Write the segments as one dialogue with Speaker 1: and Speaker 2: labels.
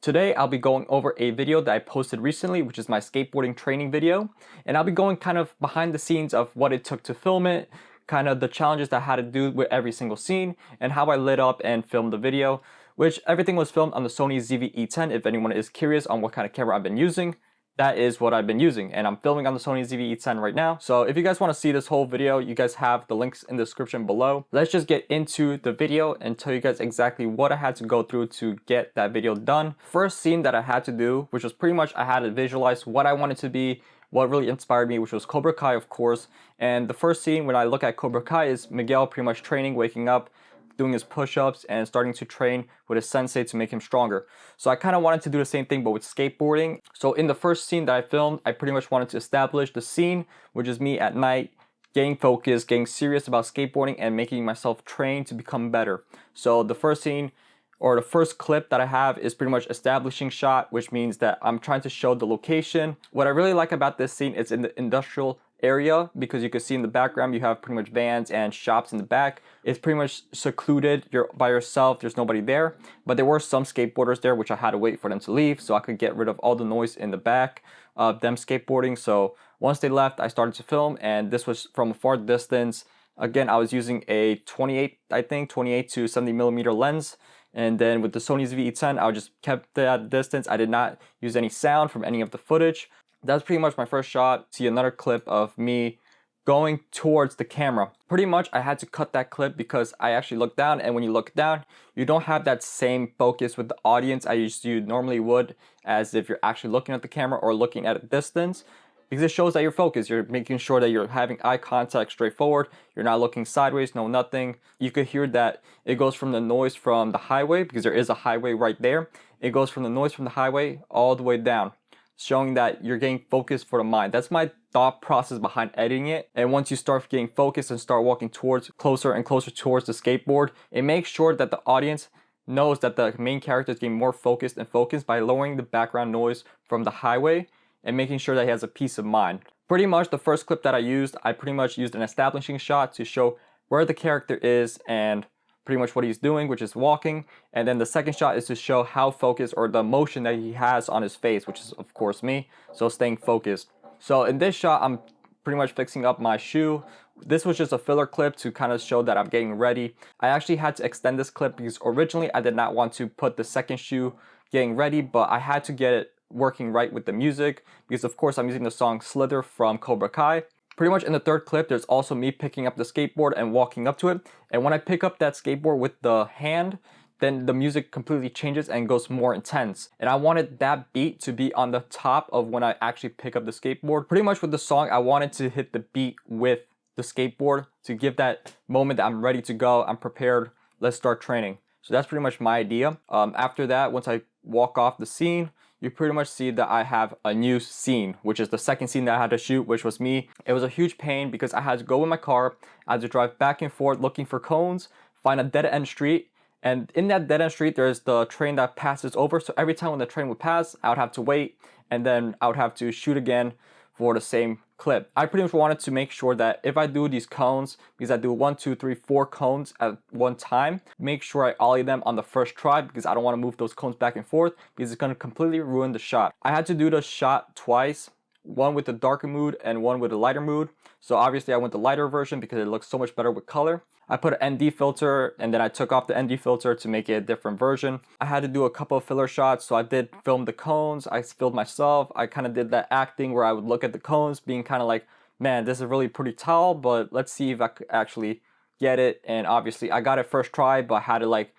Speaker 1: Today I'll be going over a video that I posted recently, which is my skateboarding training video, and I'll be going kind of behind the scenes of what it took to film it, kind of the challenges that I had to do with every single scene, and how I lit up and filmed the video, which everything was filmed on the Sony ZV-E10. If anyone is curious on what kind of camera I've been using, that is what I've been using, and I'm filming on the Sony ZV-E10 right now. So if you guys want to see this whole video, you guys have the links in the description below. Let's just get into the video and tell you guys exactly what I had to go through to get that video done. First scene that I had to do, which was pretty much I had to visualize what I wanted to be, what really inspired me, which was Cobra Kai, of course. And the first scene when I look at Cobra Kai is Miguel pretty much training, waking up, doing his push-ups and starting to train with his sensei to make him stronger. So I kind of wanted to do the same thing but with skateboarding. So in the first scene that I filmed, I pretty much wanted to establish the scene, which is me at night, getting focused, getting serious about skateboarding and making myself train to become better. So the first scene, or the first clip that I have, is pretty much establishing shot, which means that I'm trying to show the location. What I really like about this scene is in the industrial area, because you can see in the background you have pretty much vans and shops in the back. It's pretty much secluded, you're by yourself, there's nobody there, but there were some skateboarders there, which I had to wait for them to leave so I could get rid of all the noise in the back of them skateboarding. So once they left, I started to film, and this was from a far distance. Again, I was using a 28 to 70 millimeter lens, and then with the Sony ZV-E10 I just kept that distance. I did not use any sound from any of the footage. That's pretty much my first shot. See another clip of me going towards the camera. Pretty much I had to cut that clip because I actually looked down, and when you look down, you don't have that same focus with the audience as you normally would, as if you're actually looking at the camera or looking at a distance, because it shows that you're focused. You're making sure that you're having eye contact straight forward. You're not looking sideways, no nothing. You could hear that it goes from the noise from the highway, because there is a highway right there. It goes from the noise from the highway all the way down, showing that you're getting focused for the mind. That's my thought process behind editing it. And once you start getting focused and start walking closer and closer towards the skateboard, it makes sure that the audience knows that the main character is getting more focused and focused by lowering the background noise from the highway and making sure that he has a peace of mind. Pretty much the first clip that I pretty much used an establishing shot to show where the character is and pretty much what he's doing, which is walking. And then the second shot is to show how focused, or the motion that he has on his face, which is of course me, so staying focused. So in this shot, I'm pretty much fixing up my shoe. This was just a filler clip to kind of show that I'm getting ready. I actually had to extend this clip because originally I did not want to put the second shoe getting ready, but I had to get it working right with the music, because of course I'm using the song Slither from Cobra Kai. Pretty much in the third clip, there's also me picking up the skateboard and walking up to it. And when I pick up that skateboard with the hand, then the music completely changes and goes more intense. And I wanted that beat to be on the top of when I actually pick up the skateboard. Pretty much with the song, I wanted to hit the beat with the skateboard to give that moment that I'm ready to go, I'm prepared, let's start training. So that's pretty much my idea. After that, once I walk off the scene, you pretty much see that I have a new scene, which is the second scene that I had to shoot, which was me. It was a huge pain because I had to go in my car, I had to drive back and forth looking for cones, find a dead-end street, and in that dead-end street there's the train that passes over. So every time when the train would pass, I would have to wait, and then I would have to shoot again for the same clip. I pretty much wanted to make sure that if I do these cones, because I do 1, 2, 3, 4 cones at one time, make sure I ollie them on the first try, because I don't want to move those cones back and forth because it's going to completely ruin the shot. I had to do the shot twice, one with the darker mood and one with a lighter mood. So obviously I went the lighter version because it looks so much better with color. I put an ND filter, and then I took off the ND filter to make it a different version. I had to do a couple of filler shots, so I did film the cones, I filmed myself, I kind of did that acting where I would look at the cones being kind of like, man, this is really pretty tall, but let's see if I could actually get it. And obviously I got it first try, but I had to like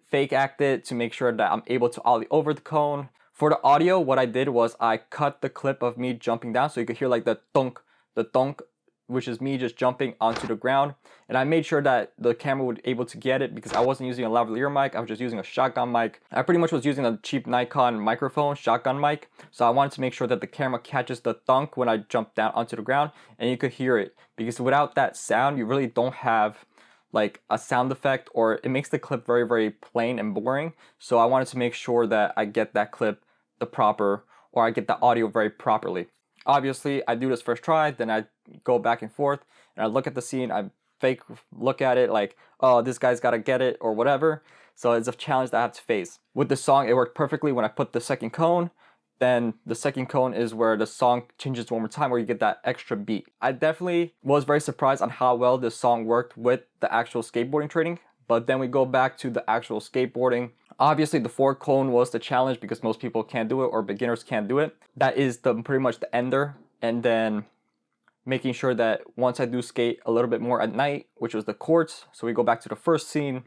Speaker 1: fake act it to make sure that I'm able to ollie over the cone. For the audio, what I did was I cut the clip of me jumping down so you could hear like the thunk, which is me just jumping onto the ground. And I made sure that the camera would be able to get it because I wasn't using a lavalier mic, I was just using a shotgun mic. I pretty much was using a cheap Nikon microphone, shotgun mic. So I wanted to make sure that the camera catches the thunk when I jump down onto the ground, and you could hear it. Because without that sound, you really don't have like a sound effect, or it makes the clip very, very plain and boring. So I wanted to make sure that I get that clip or I get the audio very properly. Obviously, I do this first try, then I go back and forth, and I look at the scene, I fake look at it like, oh, this guy's gotta get it, or whatever. So it's a challenge that I have to face. With the song, it worked perfectly when I put the second cone. Then the second cone is where the song changes one more time, where you get that extra beat. I definitely was very surprised on how well this song worked with the actual skateboarding training. But then we go back to the actual skateboarding. Obviously, the 4 cone was the challenge because most people can't do it or beginners can't do it. That is pretty much the ender. And then making sure that once I do skate a little bit more at night, which was the courts. So we go back to the first scene.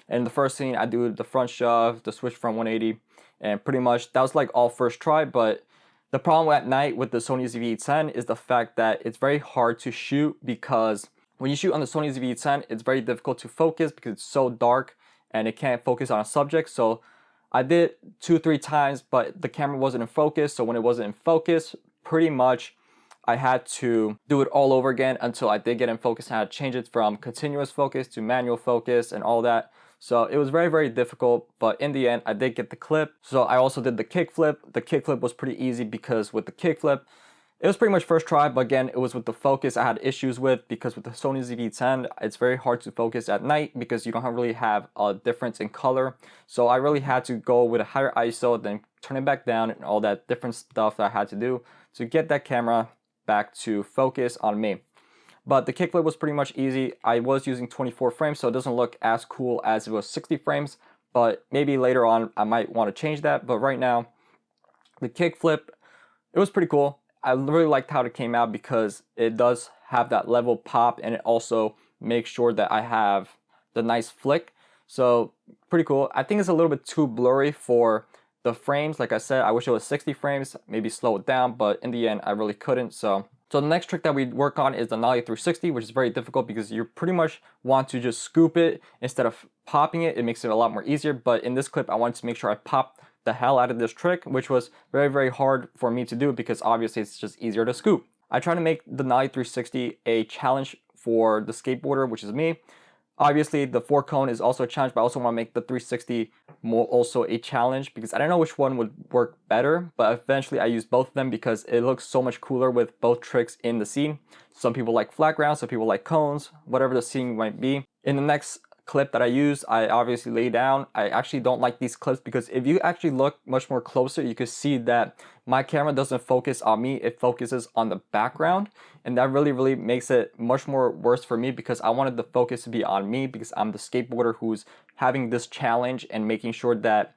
Speaker 1: And in the first scene, I do the front shove, the switch front 180. And pretty much that was like all first try. But the problem at night with the Sony ZV-10 is the fact that it's very hard to shoot, because when you shoot on the Sony ZV-10, it's very difficult to focus because it's so dark and it can't focus on a subject. So I did 2-3 times, but the camera wasn't in focus. So when it wasn't in focus, pretty much I had to do it all over again until I did get in focus. I had to change it from continuous focus to manual focus and all that. So it was very, very difficult, but in the end, I did get the clip. So I also did the kickflip. The kickflip was pretty easy because with the kickflip, it was pretty much first try, but again, it was with the focus I had issues with, because with the Sony ZV-10, it's very hard to focus at night because you don't really have a difference in color. So I really had to go with a higher ISO, then turn it back down and all that different stuff that I had to do to get that camera back to focus on me. But the kickflip was pretty much easy. I was using 24 frames, so it doesn't look as cool as it was 60 frames, but maybe later on I might want to change that. But right now, the kickflip, it was pretty cool. I really liked how it came out because it does have that level pop, and it also makes sure that I have the nice flick. So pretty cool. I think it's a little bit too blurry for the frames. Like I said, I wish it was 60 frames, maybe slow it down, but in the end, I really couldn't. So the next trick that we work on is the nollie 360, which is very difficult because you pretty much want to just scoop it instead of popping it. It makes it a lot more easier. But in this clip, I wanted to make sure I pop the hell out of this trick, which was very, very hard for me to do because obviously it's just easier to scoop. I try to make the nollie 360 a challenge for the skateboarder, which is me. Obviously, the 4 cone is also a challenge, but I also want to make the 360 more also a challenge because I don't know which one would work better, but eventually I use both of them because it looks so much cooler with both tricks in the scene. Some people like flat ground, some people like cones, whatever the scene might be. In the next clip that I use, I obviously lay down. I actually don't like these clips because if you actually look much more closer, you can see that my camera doesn't focus on me, it focuses on the background, and that really makes it much more worse for me because I wanted the focus to be on me because I'm the skateboarder who's having this challenge and making sure that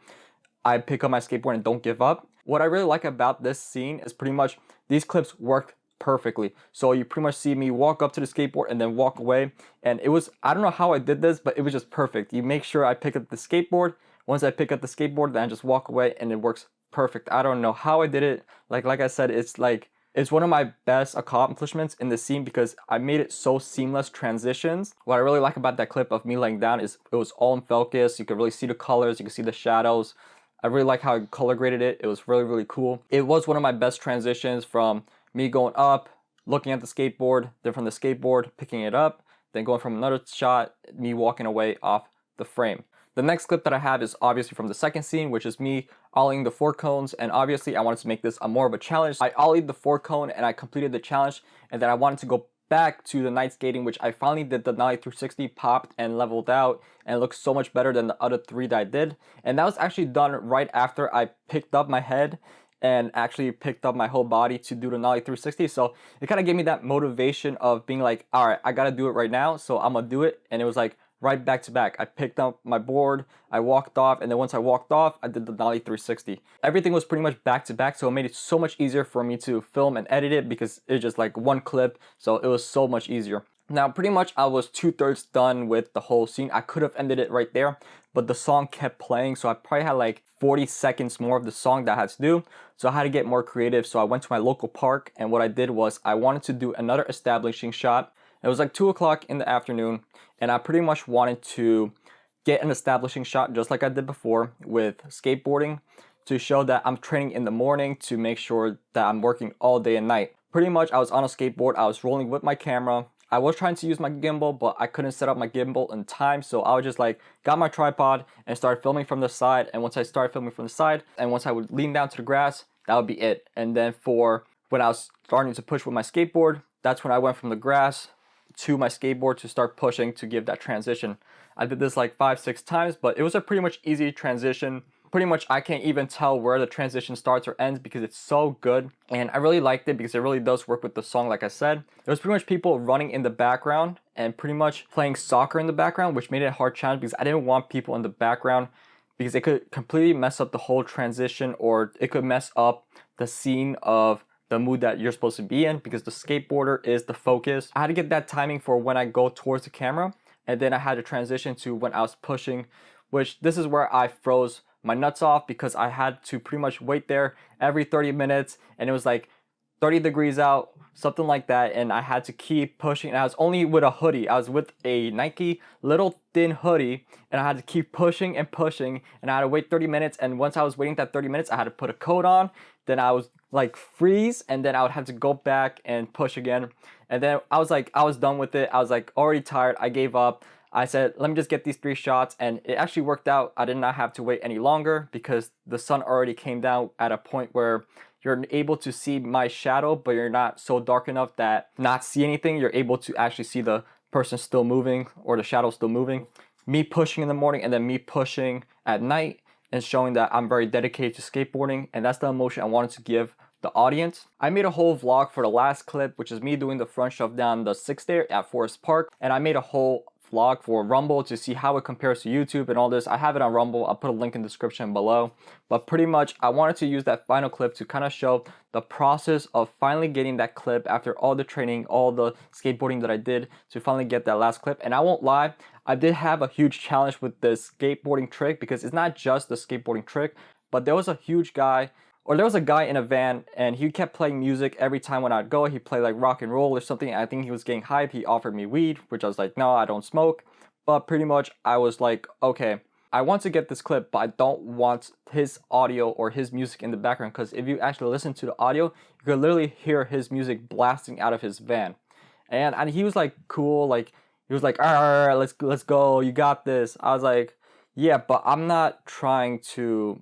Speaker 1: I pick up my skateboard and don't give up. What I really like about this scene is pretty much these clips worked perfectly. So you pretty much see me walk up to the skateboard and then walk away, and it was, I don't know how I did this, but it was just perfect. You make sure I pick up the skateboard. Once I pick up the skateboard, then I just walk away and it works perfect. I don't know how I did it. Like I said, it's one of my best accomplishments in the scene because I made it so seamless transitions. What I really like about that clip of me laying down is it was all in focus. You could really see the colors, you could see the shadows. I really like how I color graded it. It was really cool. It was one of my best transitions from me going up, looking at the skateboard, then from the skateboard, picking it up, then going from another shot, me walking away off the frame. The next clip that I have is obviously from the second scene, which is me ollieing the 4 cones, and obviously I wanted to make this more of a challenge. I ollied the 4 cone and I completed the challenge, and then I wanted to go back to the night skating, which I finally did the nollie 360, popped and leveled out, and it looks so much better than the other 3 that I did. And that was actually done right after I picked up my head and actually picked up my whole body to do the nollie 360. So it kind of gave me that motivation of being like, all right, I got to do it right now. So I'm going to do it. And it was like right back to back. I picked up my board, I walked off, and then once I walked off, I did the nollie 360. Everything was pretty much back to back. So it made it so much easier for me to film and edit it because it's just like one clip. So it was so much easier. Now, pretty much I was 2/3 done with the whole scene. I could have ended it right there, but the song kept playing. So I probably had like 40 seconds more of the song that I had to do. So I had to get more creative. So I went to my local park, and what I did was I wanted to do another establishing shot. It was like 2 o'clock in the afternoon, and I pretty much wanted to get an establishing shot just like I did before with skateboarding to show that I'm training in the morning to make sure that I'm working all day and night. Pretty much I was on a skateboard, I was rolling with my camera. I was trying to use my gimbal, but I couldn't set up my gimbal in time. So I was just like, got my tripod and started filming from the side. And once I started filming from the side, and once I would lean down to the grass, that would be it. And then for when I was starting to push with my skateboard, that's when I went from the grass to my skateboard to start pushing to give that transition. I did this like 5-6 times, but it was a pretty much easy transition. Pretty much I can't even tell where the transition starts or ends because it's so good, and I really liked it because it really does work with the song. Like I said, there was pretty much people running in the background and pretty much playing soccer in the background, which made it a hard challenge because I didn't want people in the background because it could completely mess up the whole transition, or it could mess up the scene of the mood that you're supposed to be in because the skateboarder is the focus. I had to get that timing for when I go towards the camera, and then I had to transition to when I was pushing, which this is where I froze my nuts off because I had to pretty much wait there every 30 minutes, and it was like 30 degrees out, something like that, and I had to keep pushing. And I was only with a hoodie. I was with a Nike little thin hoodie, and I had to keep pushing and pushing, and I had to wait 30 minutes. And once I was waiting that 30 minutes, I had to put a coat on. Then I was like freeze, and then I would have to go back and push again. And then I was done with it. I was like already tired. I gave up. I said, let me just get these 3 shots, and it actually worked out. I did not have to wait any longer because the sun already came down at a point where you're able to see my shadow, but you're not so dark enough that not see anything. You're able to actually see the person still moving or the shadow still moving. Me pushing in the morning and then me pushing at night and showing that I'm very dedicated to skateboarding, and that's the emotion I wanted to give the audience. I made a whole vlog for the last clip, which is me doing the front shove down the 6th stair at Forest Park, and I made a whole vlog for Rumble to see how it compares to YouTube and all this. I have it on Rumble. I'll put a link in the description below. But pretty much I wanted to use that final clip to kind of show the process of finally getting that clip after all the training, all the skateboarding that I did to finally get that last clip. And I won't lie, I did have a huge challenge with this skateboarding trick because it's not just the skateboarding trick, but there was a guy in a van, and he kept playing music every time when I'd go. He played like rock and roll or something. I think he was getting hype. He offered me weed, which I was like, no, I don't smoke. But pretty much I was like, okay, I want to get this clip, but I don't want his audio or his music in the background, because if you actually listen to the audio, you could literally hear his music blasting out of his van. And he was like cool, like he was like, all right, let's go, you got this. I was like, yeah, but I'm not trying to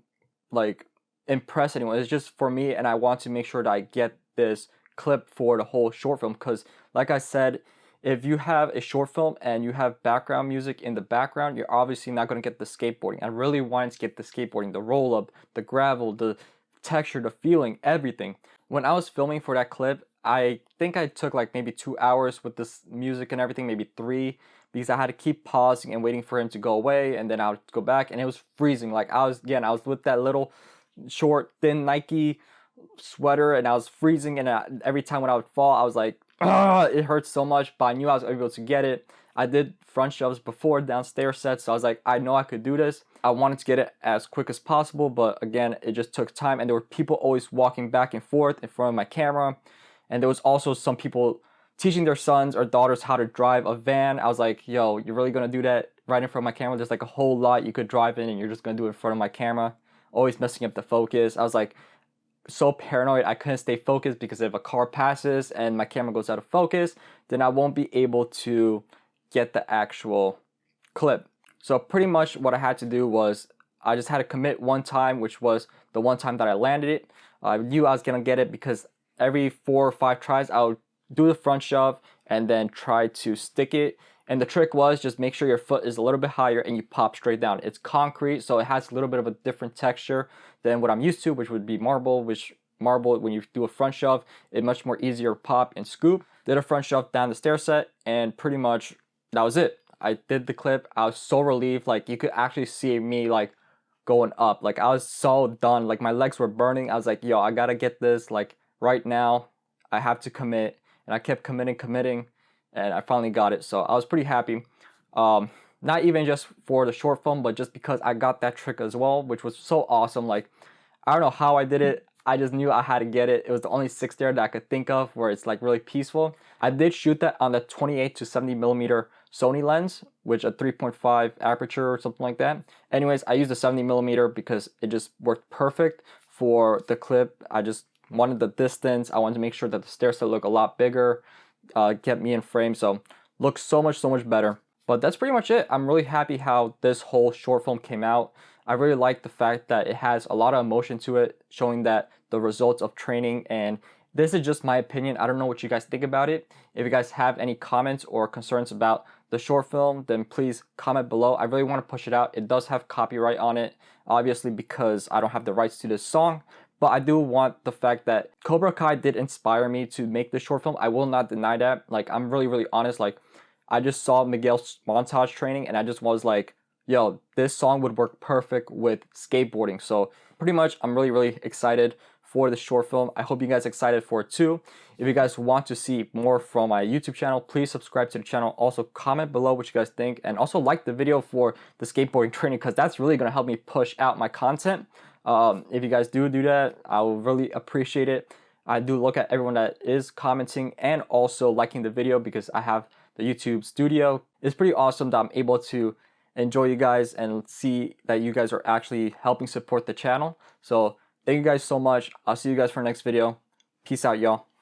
Speaker 1: like impress anyone. It's just for me, and I want to make sure that I get this clip for the whole short film, because like I said, if you have a short film and you have background music in the background, you're obviously not going to get the skateboarding. I really wanted to get the skateboarding, the roll up, the gravel, the texture, the feeling, everything. When I was filming for that clip, I think I took like maybe 2 hours with this music and everything, maybe 3, because I had to keep pausing and waiting for him to go away, and then I would go back, and it was freezing. Like I was with that little short thin Nike sweater, and I was freezing, and every time when I would fall, I was like, it hurts so much, but I knew I was able to get it. I did front shoves before downstairs sets, so I was like, I know I could do this. I wanted to get it as quick as possible, but again, it just took time, and there were people always walking back and forth in front of my camera, and there was also some people teaching their sons or daughters how to drive a van. I was like, yo, you're really gonna do that right in front of my camera? There's like a whole lot you could drive in, and you're just gonna do it in front of my camera, always messing up the focus. I was like so paranoid I couldn't stay focused, because if a car passes and my camera goes out of focus, then I won't be able to get the actual clip. So pretty much what I had to do was I just had to commit one time, which was the one time that I landed it. I knew I was gonna get it because every 4 or 5 tries I would do the front shove and then try to stick it. And the trick was just make sure your foot is a little bit higher and you pop straight down. It's concrete, so it has a little bit of a different texture than what I'm used to, which would be marble, which marble, when you do a front shove, it's much more easier to pop and scoop. Did a front shove down the stair set, and pretty much that was it. I did the clip. I was so relieved. Like you could actually see me like going up. Like I was so done. Like my legs were burning. I was like, yo, I gotta get this like right now. I have to commit. And I kept committing, and I finally got it. So I was pretty happy. Not even just for the short film, but just because I got that trick as well, which was so awesome. Like, I don't know how I did it. I just knew I had to get it. It was the only 6 there that I could think of where it's like really peaceful. I did shoot that on the 28 to 70 millimeter Sony lens, which a 3.5 aperture or something like that. Anyways, I used the 70 millimeter because it just worked perfect for the clip. I just wanted the distance. I wanted to make sure that the stair set looked a lot bigger, get me in frame, so looks so much better. But that's pretty much it. I'm really happy how this whole short film came out. I really like the fact that it has a lot of emotion to it, showing that the results of training and This is just my opinion. I don't know what you guys think about it. If you guys have any comments or concerns about the short film, then please comment below. I really want to push it out. It does have copyright on it, obviously, because I don't have the rights to this song. But I do want the fact that Cobra Kai did inspire me to make this short film. I will not deny that. Like, I'm really honest. Like, I just saw Miguel's montage training and I just was like, yo, this song would work perfect with skateboarding. So pretty much I'm really excited for the short film. I hope you guys are excited for it too. If you guys want to see more from my YouTube channel, please subscribe to the channel. Also comment below what you guys think, and also like the video for the skateboarding training, because that's really going to help me push out my content. If you guys do that, I will really appreciate it. I do look at everyone that is commenting and also liking the video, because I have the YouTube studio. It's pretty awesome that I'm able to enjoy you guys and see that you guys are actually helping support the channel. So thank you guys so much. I'll see you guys for the next video. Peace out, y'all.